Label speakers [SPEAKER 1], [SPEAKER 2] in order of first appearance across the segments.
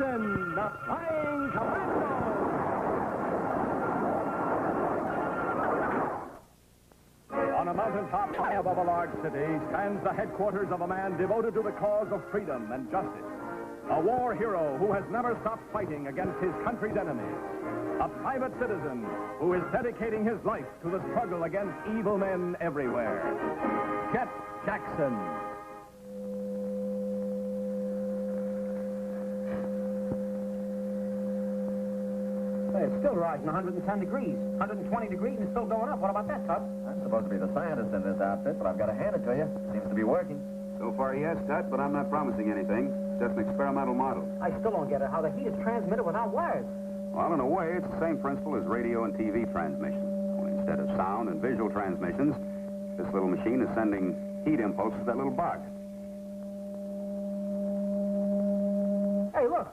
[SPEAKER 1] Jackson, the Flying Commando. On a mountaintop high above a large city stands the headquarters of a man devoted to the cause of freedom and justice. A war hero who has never stopped fighting against his country's enemies. A private citizen who is dedicating his life to the struggle against evil men everywhere. Capt Jackson.
[SPEAKER 2] Hey, it's still rising 110 degrees. 120 degrees and it's still going up. What about that, Tut?
[SPEAKER 3] I'm supposed to be the scientist in this outfit, but I've got to hand it to you. Seems to be working.
[SPEAKER 4] So far, yes, Tut, but I'm not promising anything. Just an experimental model.
[SPEAKER 2] I still don't get it, how the heat is transmitted without wires.
[SPEAKER 4] Well, in a way, it's the same principle as radio and TV transmission. Only instead of sound and visual transmissions, this little machine is sending heat impulses to that little box.
[SPEAKER 2] Hey, look.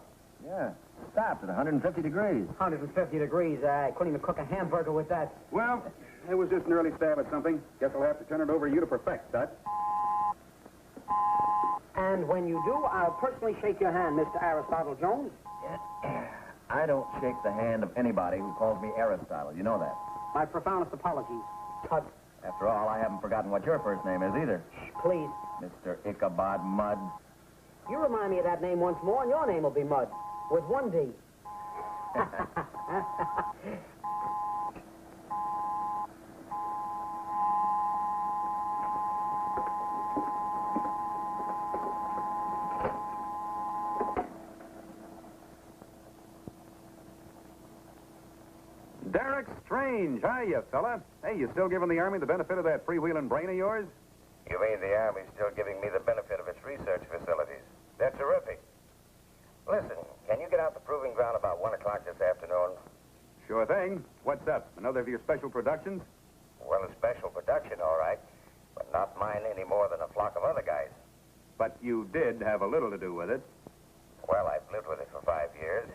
[SPEAKER 3] Yeah, stopped at 150 degrees.
[SPEAKER 2] 150 degrees. I couldn't even cook a hamburger with that.
[SPEAKER 4] Well, it was just an early stab at something. Guess I'll have to turn it over to you to perfect, Tut.
[SPEAKER 2] And when you do, I'll personally shake your hand, Mr. Aristotle Jones.
[SPEAKER 3] I don't shake the hand of anybody who calls me Aristotle. You know that.
[SPEAKER 2] My profoundest apologies, Tut.
[SPEAKER 3] After all, I haven't forgotten what your first name is either.
[SPEAKER 2] Please.
[SPEAKER 3] Mr. Ichabod Mudd.
[SPEAKER 2] You remind me of that name once more, and your name will be Mudd. With one D.
[SPEAKER 4] Derek Strange, hiya, fella. Hey, you still giving the Army the benefit of that freewheeling brain of yours?
[SPEAKER 5] You mean the Army's still giving me the benefit of its research facilities? They're terrific. Listen, can you get out the proving ground about 1 o'clock this afternoon?
[SPEAKER 4] Sure thing. What's up? Another of your special productions?
[SPEAKER 5] Well, a special production, all right, but not mine any more than a flock of other guys.
[SPEAKER 4] But you did have a little to do with it.
[SPEAKER 5] Well, I've lived with it for 5 years,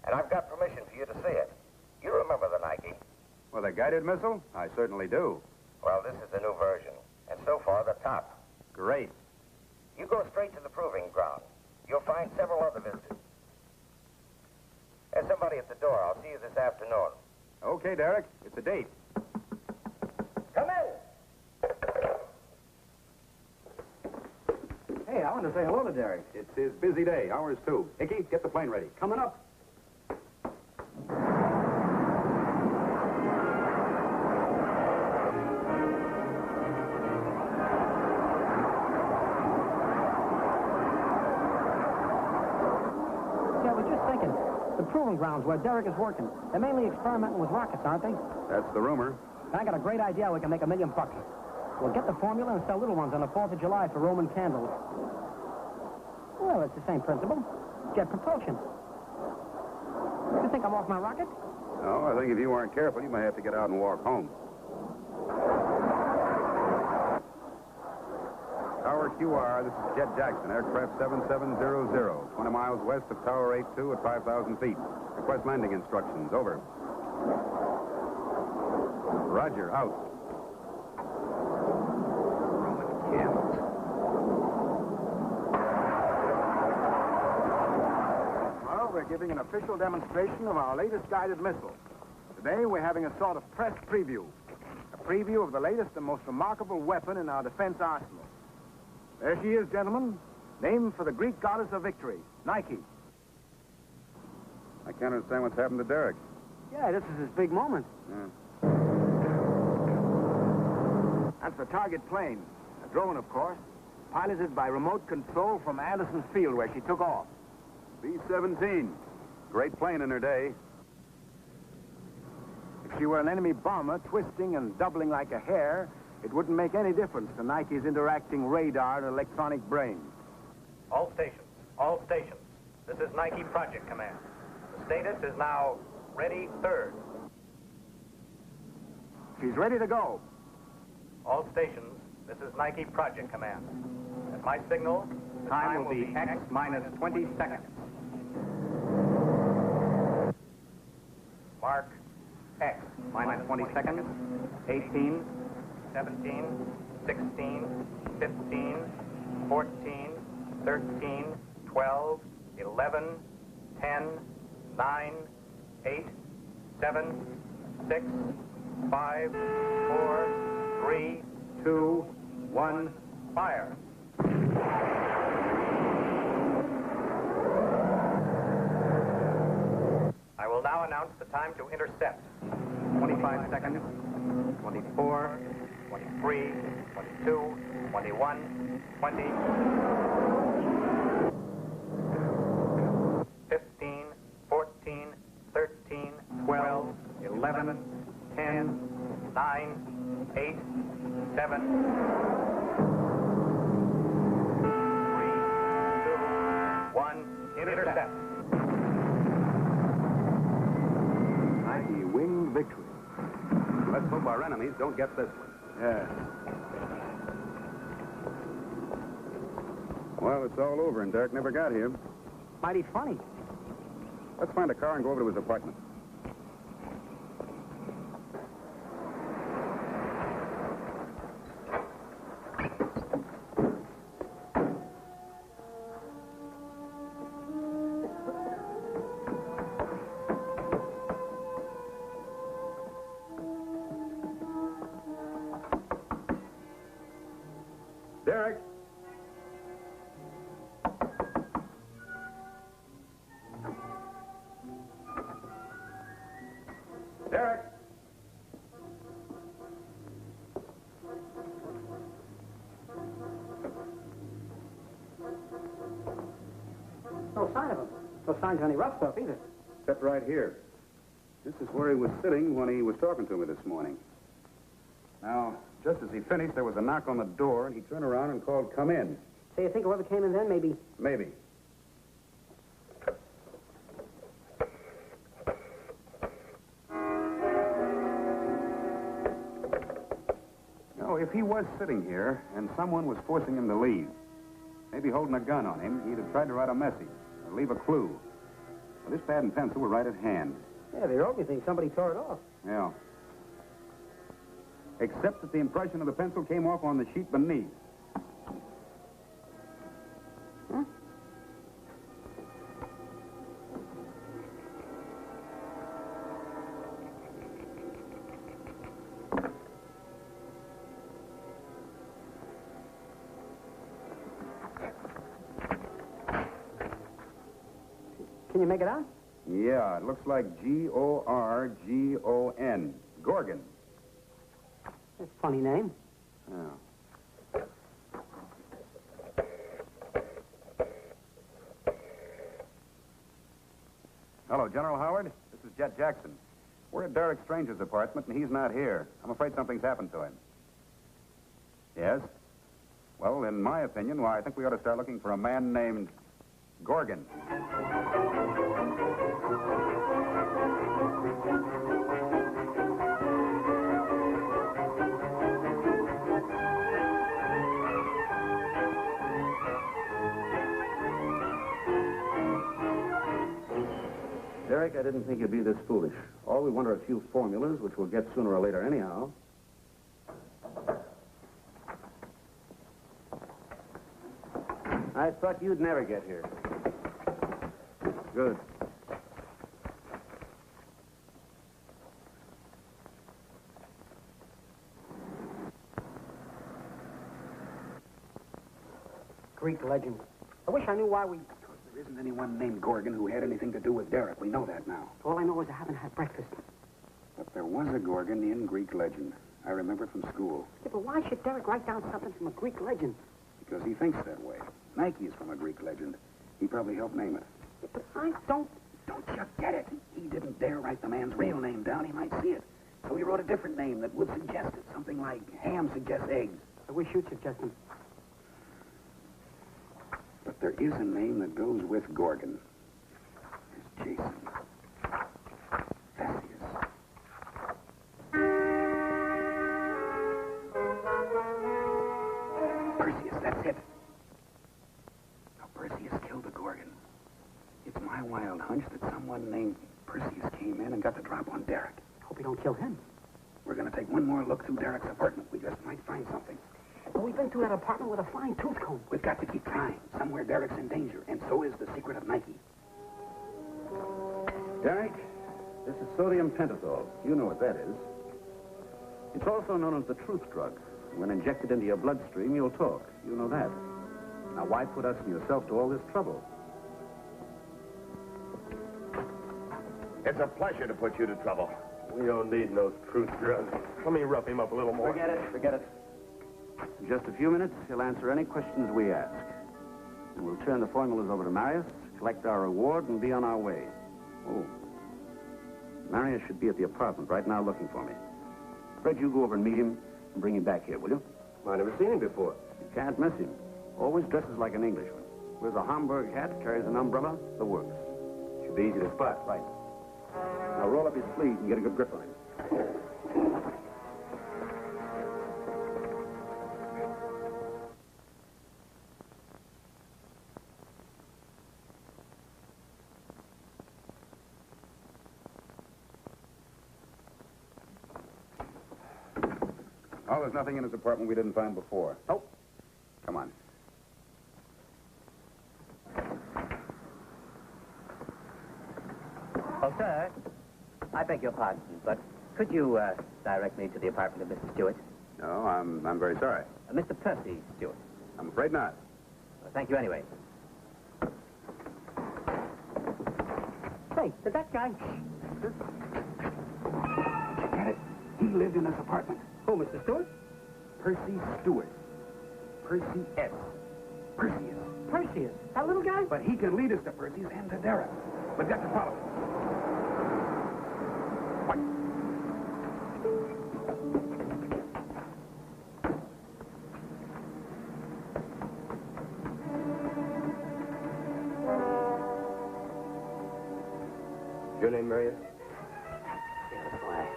[SPEAKER 5] and I've got permission for you to see it. You remember the Nike?
[SPEAKER 4] Well, the guided missile? I certainly do.
[SPEAKER 5] Well, this is the new version, and so far the top.
[SPEAKER 4] Great.
[SPEAKER 5] You go straight to the proving ground. You'll find several other visitors. There's somebody at the door. I'll see you this afternoon.
[SPEAKER 4] Okay, Derek. It's a date.
[SPEAKER 5] Come in.
[SPEAKER 3] Hey, I want to say hello to Derek.
[SPEAKER 4] It's his busy day. Ours, too. Hickey, get the plane ready.
[SPEAKER 1] Coming up.
[SPEAKER 2] The proving grounds where Derek is working. They're mainly experimenting with rockets, aren't they?
[SPEAKER 4] That's the rumor.
[SPEAKER 2] I got a great idea we can make $1 million. We'll get the formula and sell little ones on the 4th of July for Roman candles. Well, it's the same principle. Jet propulsion. You think I'm off my rocket?
[SPEAKER 4] No, I think if you aren't careful, you may have to get out and walk home. Tower QR, this is Jet Jackson, aircraft 7700, 20 miles west of Tower 82 at 5,000 feet. Request landing instructions, over. Roger, out. Roman candles.
[SPEAKER 6] Well, we're giving an official demonstration of our latest guided missile. Today, we're having a sort of press preview. A preview of the latest and most remarkable weapon in our defense arsenal. There she is, gentlemen. Named for the Greek goddess of victory, Nike.
[SPEAKER 4] I can't understand what's happened to Derek.
[SPEAKER 2] Yeah, this is his big moment.
[SPEAKER 4] Yeah.
[SPEAKER 6] That's the target plane. A drone, of course. Piloted by remote control from Anderson's field where she took off.
[SPEAKER 4] B-17. Great plane in her day.
[SPEAKER 6] If she were an enemy bomber twisting and doubling like a hare, it wouldn't make any difference to Nike's interacting radar and electronic brain.
[SPEAKER 7] All stations, all stations. This is Nike Project Command. The status is now ready third.
[SPEAKER 6] She's ready to go.
[SPEAKER 7] All stations, this is Nike Project Command. At my signal, the time will be X minus 20 seconds. Mark X minus 20 seconds. 18, 17, 16, 15, 14, 13, 12, 11, 10, 9, 8, 7, 6, 5, 4, 3, 2, 1, fire. I will now announce the time to intercept. 25 seconds, 24, 23, 22, 21, 20, 15, 14, 13, 12, 11, 10, 9, 8, 7, 3, 2, 1, intercept.
[SPEAKER 4] Nike winged victory. Let's hope our enemies don't get this one.
[SPEAKER 6] Yeah.
[SPEAKER 4] Well, it's all over, and Derek never got here.
[SPEAKER 2] Mighty funny.
[SPEAKER 4] Let's find a car and go over to his apartment. Derek! Derek!
[SPEAKER 2] No sign of him. No signs of any rough stuff either.
[SPEAKER 4] Except right here. This is where he was sitting when he was talking to me this morning. Now, just as he finished, there was a knock on the door, and he turned around and called, "Come in."
[SPEAKER 2] So you think whoever came in then maybe...
[SPEAKER 4] Maybe. No, if he was sitting here and someone was forcing him to leave, maybe holding a gun on him, he'd have tried to write a message or leave a clue. Well, this pad and pencil were right at hand.
[SPEAKER 2] Yeah, the only thing somebody tore it off.
[SPEAKER 4] Yeah. Except that the impression of the pencil came off on the sheet beneath.
[SPEAKER 2] Huh? Can you make it out?
[SPEAKER 4] Yeah, it looks like Gorgon. Gorgon.
[SPEAKER 2] That's a funny name.
[SPEAKER 4] Yeah. Hello, General Howard. This is Jet Jackson. We're at Derek Strange's apartment, and he's not here. I'm afraid something's happened to him. Yes? Well, in my opinion, I think we ought to start looking for a man named Gorgon.
[SPEAKER 8] Derek, I didn't think you'd be this foolish. All we want are a few formulas, which we'll get sooner or later anyhow. I thought you'd never get here. Good.
[SPEAKER 2] Greek legend. I wish I knew why we...
[SPEAKER 4] There isn't anyone named Gorgon who had anything to do with Derek. We know that now.
[SPEAKER 2] All I know is I haven't had breakfast.
[SPEAKER 4] But there was a Gorgon in Greek legend. I remember from school.
[SPEAKER 2] Yeah, but why should Derek write down something from a Greek legend?
[SPEAKER 4] Because he thinks that way. Nike is from a Greek legend. He probably helped name it.
[SPEAKER 2] Yeah, but I don't...
[SPEAKER 4] Don't you get it? He didn't dare write the man's real name down. He might see it. So he wrote a different name that would suggest it. Something like ham suggests eggs.
[SPEAKER 2] I wish you'd suggest him.
[SPEAKER 4] But there is a name that goes with Gorgon. There's Jason. Theseus. Perseus, that's it. Now, Perseus killed the Gorgon. It's my wild hunch that someone named Perseus came in and got the drop on Derek.
[SPEAKER 2] Hope we don't kill him.
[SPEAKER 4] We're going to take one more look through Derek's apartment. We just might find something.
[SPEAKER 2] But we've been through that apartment with a fine-tooth comb.
[SPEAKER 4] We've got to keep trying. Somewhere Derek's in danger, and so is the secret of Nike.
[SPEAKER 8] Derek, this is sodium pentothal. You know what that is. It's also known as the truth drug. When injected into your bloodstream, you'll talk. You know that. Now, why put us and yourself to all this trouble?
[SPEAKER 5] It's a pleasure to put you to trouble.
[SPEAKER 9] We don't need no truth drug. Let me rough him up a little more.
[SPEAKER 8] Forget it. In just a few minutes, he'll answer any questions we ask. And we'll turn the formulas over to Marius, collect our reward, and be on our way. Oh. Marius should be at the apartment right now looking for me. Fred, you go over and meet him and bring him back here, will you?
[SPEAKER 9] I never seen him before.
[SPEAKER 8] You can't miss him. Always dresses like an Englishman. Wears a Hamburg hat, carries an umbrella, the works.
[SPEAKER 9] Should be easy to spot.
[SPEAKER 8] Right. Now roll up his sleeves and get a good grip on him.
[SPEAKER 4] Oh, there's nothing in his apartment we didn't find before.
[SPEAKER 2] Nope.
[SPEAKER 4] Come on.
[SPEAKER 10] Oh, sir, I beg your pardon, but could you direct me to the apartment of Mr. Stewart?
[SPEAKER 4] No, I'm very sorry.
[SPEAKER 10] Mr. Percy Stewart.
[SPEAKER 4] I'm afraid not.
[SPEAKER 10] Well, thank you anyway.
[SPEAKER 2] Say, did that guy...
[SPEAKER 4] Get it? He lived in this apartment.
[SPEAKER 2] Who, Mr. Stewart?
[SPEAKER 4] Percy Stewart. Percy S. Perseus.
[SPEAKER 2] Perseus. That little guy?
[SPEAKER 4] But he can lead us to Percy's and to Derek. We've got to follow him. What?
[SPEAKER 9] Your name, Marius?
[SPEAKER 10] Yeah, that's why.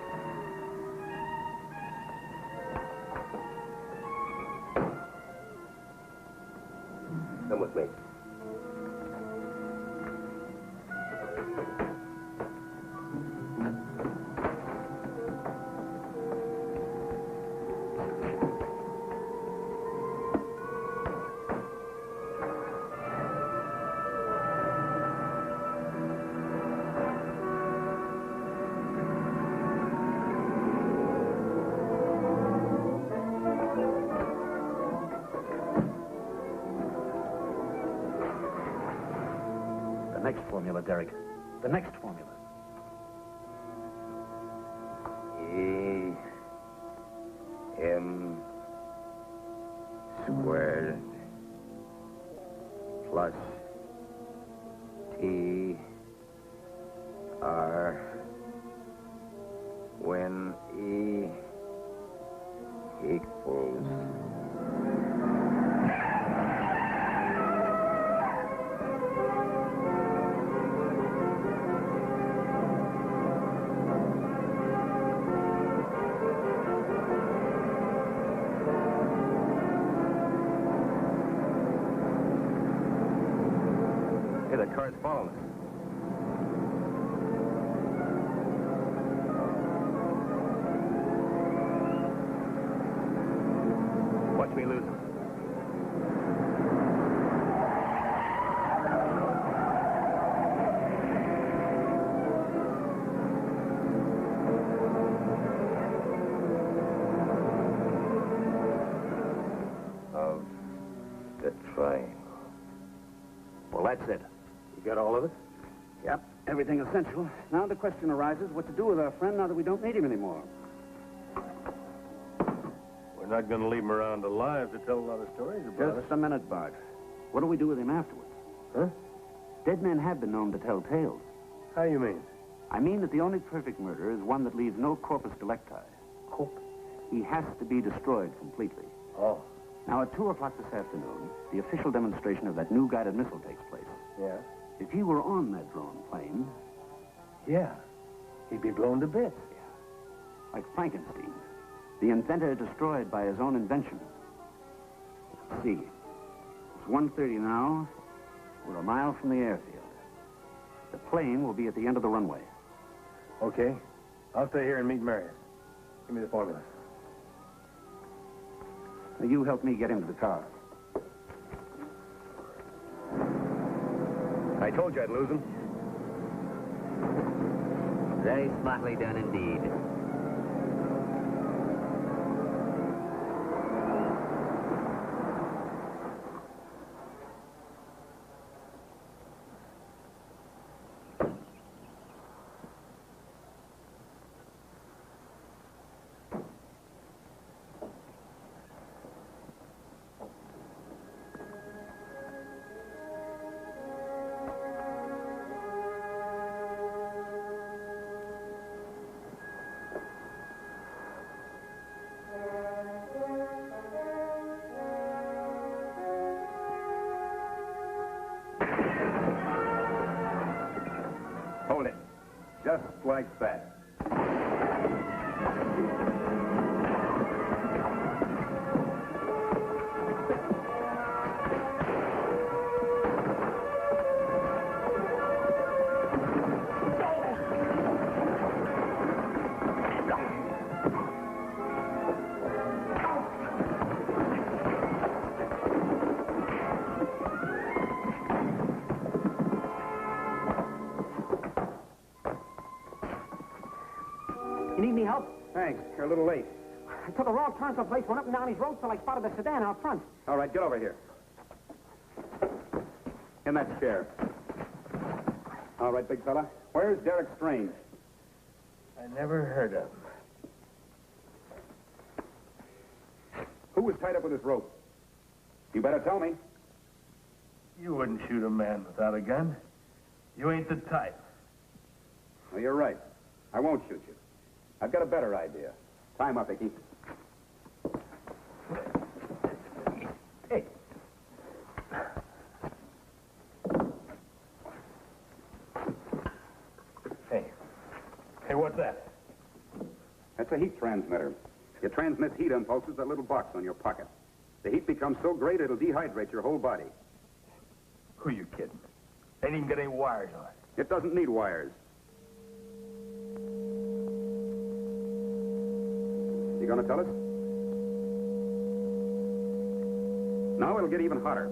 [SPEAKER 9] Come with me.
[SPEAKER 8] The next formula, Derek. The next formula.
[SPEAKER 5] E-M squared plus T-R when E equals...
[SPEAKER 9] Hey, that car's following us. Watch me lose him.
[SPEAKER 5] of the triangle.
[SPEAKER 8] Well, that's it.
[SPEAKER 9] You got all of it?
[SPEAKER 8] Yep, everything essential. Now the question arises, what to do with our friend now that we don't need him anymore?
[SPEAKER 9] We're not going to leave him around alive to tell a lot of stories about
[SPEAKER 8] Just a minute, Bart. What do we do with him afterwards?
[SPEAKER 9] Huh?
[SPEAKER 8] Dead men have been known to tell tales.
[SPEAKER 9] How you mean?
[SPEAKER 8] I mean that the only perfect murder is one that leaves no corpus delicti.
[SPEAKER 9] Corpus?
[SPEAKER 8] He has to be destroyed completely.
[SPEAKER 9] Oh.
[SPEAKER 8] Now, at 2 o'clock this afternoon, the official demonstration of that new guided missile takes place.
[SPEAKER 9] Yeah?
[SPEAKER 8] If he were on that drone plane,
[SPEAKER 9] Yeah. He'd be blown to bits.
[SPEAKER 8] like Frankenstein, the inventor destroyed by his own invention. Let's see. It's 1:30 now. We're a mile from the airfield. The plane will be at the end of the runway.
[SPEAKER 9] Okay. I'll stay here and meet Marius. Give me the formula.
[SPEAKER 8] Now, you help me get into the car.
[SPEAKER 9] I told you I'd lose him.
[SPEAKER 10] Very smartly done indeed.
[SPEAKER 4] Hold it. Just like that.
[SPEAKER 2] You need any help?
[SPEAKER 4] Thanks. You're a little late.
[SPEAKER 2] I took a wrong turn someplace, went up and down these roads till I spotted the sedan out front.
[SPEAKER 4] All right, get over here. In that chair. All right, big fella. Where's Derek Strange?
[SPEAKER 9] I never heard of him.
[SPEAKER 4] Who was tied up with this rope? You better tell me.
[SPEAKER 9] You wouldn't shoot a man without a gun. You ain't the type.
[SPEAKER 4] Well, you're right. I won't shoot you. I've got a better idea. Tie him up, Icky.
[SPEAKER 9] Hey. Hey, what's that?
[SPEAKER 4] That's a heat transmitter. It transmits heat impulses to that little box on your pocket. The heat becomes so great it'll dehydrate your whole body.
[SPEAKER 9] Who you kidding? Ain't even got any wires on it.
[SPEAKER 4] It doesn't need wires. You gonna tell us? Now it'll get even hotter.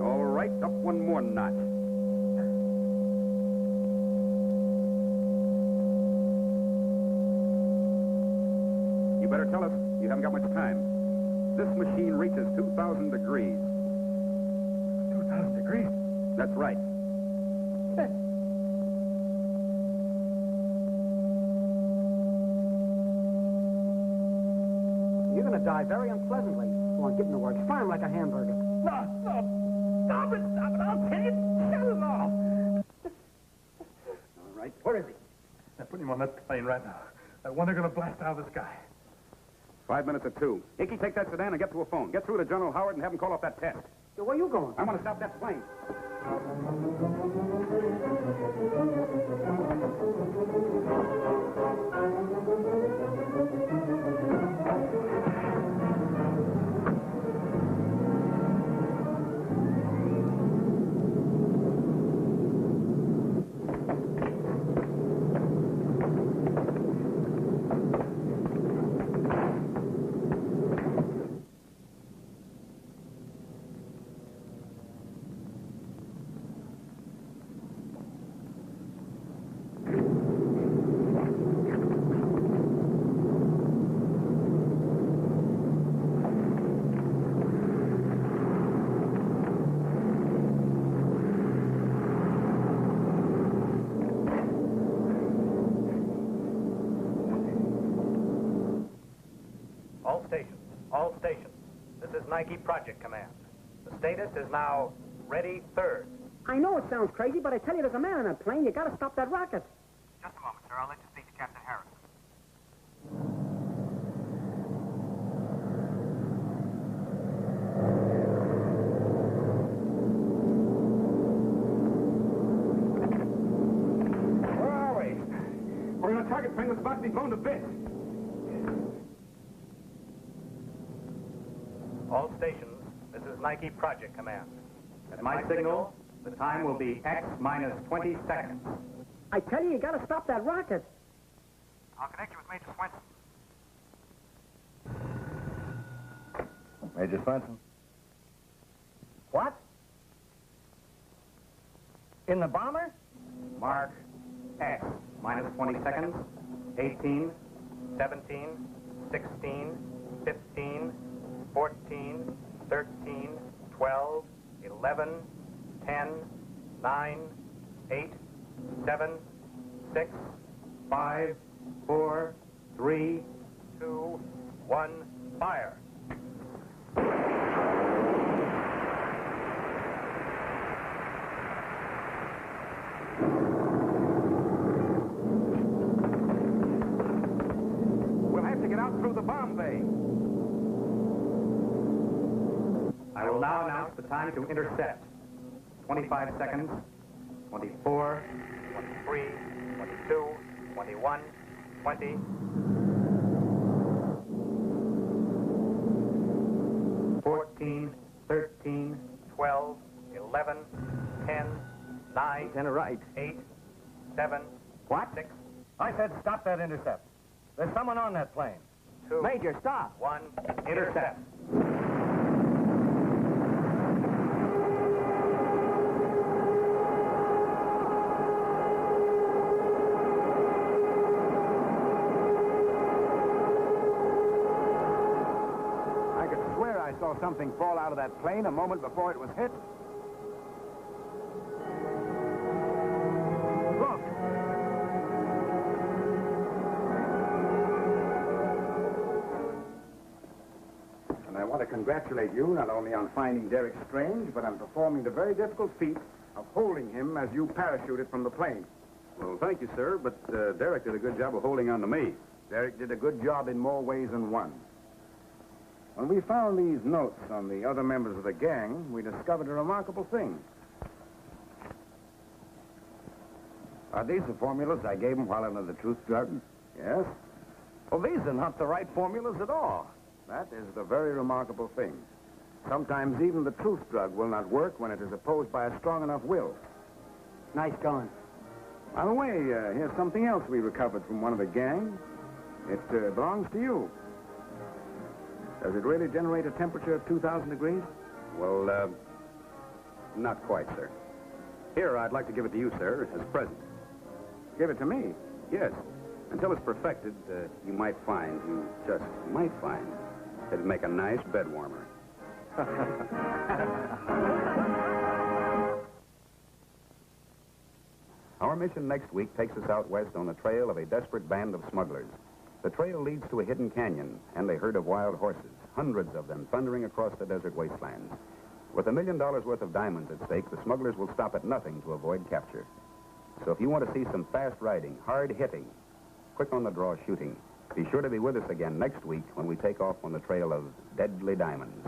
[SPEAKER 4] All right, up one more notch. You better tell us. You haven't got much time. This machine reaches 2,000 degrees.
[SPEAKER 9] 2,000 degrees?
[SPEAKER 4] That's right.
[SPEAKER 2] You're going to die very unpleasantly. Go on, give him the works. Fry him like a hamburger.
[SPEAKER 9] No, no. Stop it. I'll tell you. Shut it off.
[SPEAKER 4] All right, where is he?
[SPEAKER 9] Now, put him on that plane right now. That one they're going to blast out of the sky.
[SPEAKER 4] 5 minutes to 2. Icky, take that sedan and get to a phone. Get through to General Howard and have him call off that test.
[SPEAKER 2] Yo, where you going?
[SPEAKER 4] I want to stop that plane.
[SPEAKER 7] All stations. This is Nike Project Command. The status is now ready third.
[SPEAKER 2] I know it sounds crazy, but I tell you, there's a man in that plane. You got to stop that rocket.
[SPEAKER 7] Just a moment, sir. I'll let you speak to Captain Harris.
[SPEAKER 4] Where are we? We're in a target plane that's about to be blown to bits.
[SPEAKER 7] All stations, this is Nike Project Command. At my signal, the time will be X minus 20 seconds.
[SPEAKER 2] I tell you, you got to stop that rocket.
[SPEAKER 7] I'll connect you with Major Swenson.
[SPEAKER 3] Major Swenson?
[SPEAKER 7] What? In the bomber? Mark S. Minus 20 seconds. 18, 17, 16, 15, 14, 13, 12, 11, 10, 9, 8, 7, 6, 5, 4, 3, 2, 1, fire.
[SPEAKER 6] We'll have to get out through the bomb bay.
[SPEAKER 7] I will now announce the time to intercept. 25 seconds. 24, 23, 22, 21, 20. 14, 13, 12, 11, 10, 9,
[SPEAKER 6] Lieutenant Wright.
[SPEAKER 7] 8, 7,
[SPEAKER 6] What?
[SPEAKER 7] 6,
[SPEAKER 1] I said stop that intercept. There's someone on that plane.
[SPEAKER 7] 2,
[SPEAKER 6] Major, stop.
[SPEAKER 7] 1, intercept.
[SPEAKER 6] I could swear I saw something fall out of that plane a moment before it was hit. Look. And I want to congratulate you not only on finding Derek Strange, but on performing the very difficult feat of holding him as you parachuted from the plane.
[SPEAKER 4] Well, thank you, sir, but Derek did a good job of holding on to me.
[SPEAKER 6] Derek did a good job in more ways than one. When we found these notes on the other members of the gang, we discovered a remarkable thing.
[SPEAKER 3] Are these the formulas I gave him while under the truth drug?
[SPEAKER 6] Yes?
[SPEAKER 3] Well, these are not the right formulas at all.
[SPEAKER 6] That is the very remarkable thing. Sometimes even the truth drug will not work when it is opposed by a strong enough will.
[SPEAKER 2] Nice going.
[SPEAKER 6] By the way, here's something else we recovered from one of the gang. It belongs to you. Does it really generate a temperature of 2,000 degrees?
[SPEAKER 4] Well, not quite, sir. Here, I'd like to give it to you, sir, as a present.
[SPEAKER 6] Give it to me.
[SPEAKER 4] Yes. Until it's perfected, you just might find, it'd make a nice bed warmer. Our mission next week takes us out west on the trail of a desperate band of smugglers. The trail leads to a hidden canyon and a herd of wild horses, hundreds of them thundering across the desert wastelands. With $1 million worth of diamonds at stake, the smugglers will stop at nothing to avoid capture. So if you want to see some fast riding, hard hitting, quick on the draw shooting, be sure to be with us again next week when we take off on the trail of deadly diamonds.